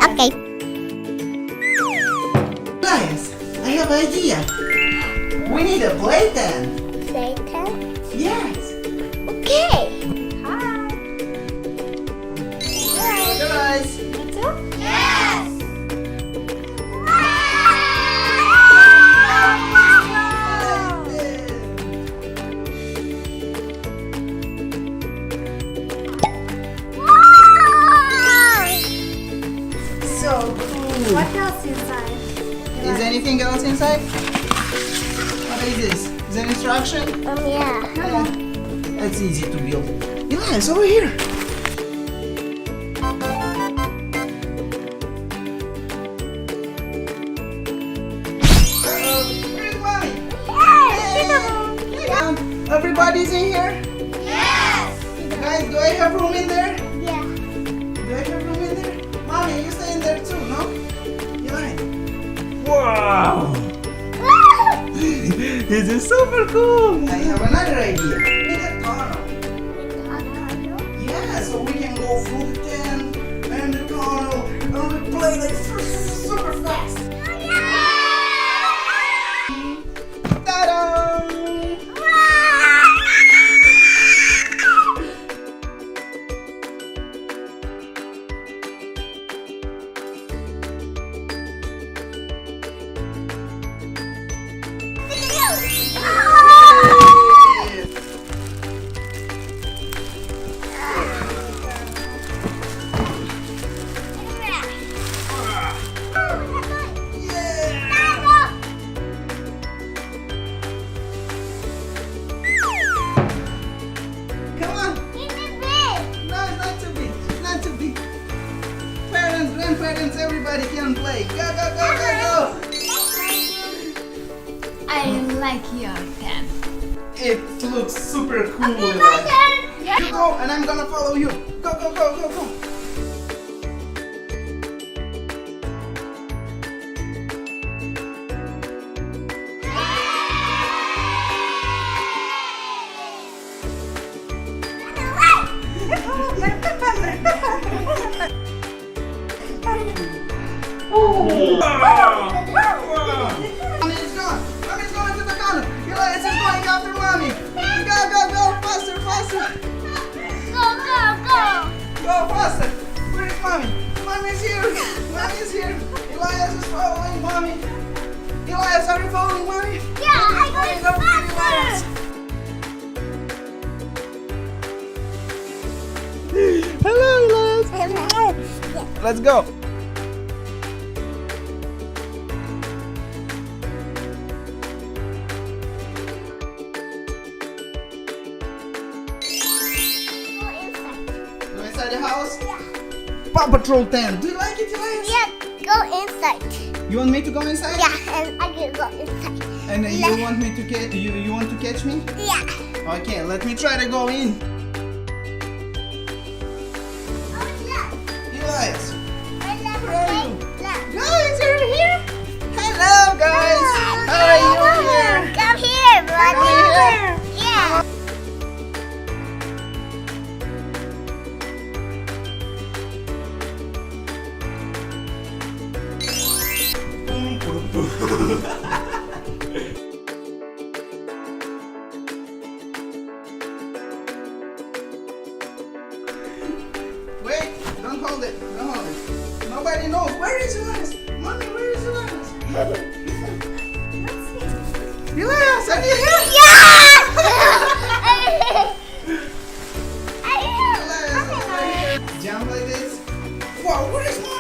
Okay. Guys, I have an idea. We need a playtime. Playtime? Yes. Okay. Guys. Yes. So cool. What else inside? Is anything else inside? What is this? Is an instruction? Yeah. Yeah. That's easy to build. Elias, over here. Where's Mommy? Everybody's in here? Yes. Guys, do I have room in there? Yeah. Do I have room in there? Mommy, you stay in there too, no? Eli. Wow! This is super cool! I have another idea. Make a tunnel. Yeah, so we can go through the tent and the tunnel and we play like super fast. Ta-da! Come on! No, it's not too big. It's not too big. Parents, grandparents, everybody can play. Go, go, go, go, go! I like your pen. It looks super cool. Eli. You go, and I'm gonna follow you. Go, go, go, go, go. Mommy's gone. Mommy's going to the corner. Elias is going after Mommy. Go, go, go. Faster, faster. Go faster. Where is Mommy? Mommy's here. Mommy's here. Elias is following Mommy. Elias, are you following Mommy? Going up to Elias. Hello, Elias. Let's go. Go inside the house. Paw Patrol tent. Do you like it, Elias? Go inside. You want me to go inside? Yeah, and I can go inside. And you want me to catch you want to catch me? Yeah. Okay, let me try to go in. Elias. Where are you? Guys, are you here? Hello, guys. How are you here? Come here, brother. Come here. Yeah. Wait, don't hold it. Don't hold it. Nobody knows. Where is Elias? Mommy, where is Elias? Elias, are you here? Elias, over here. Jump like this. Wow, where is Mommy?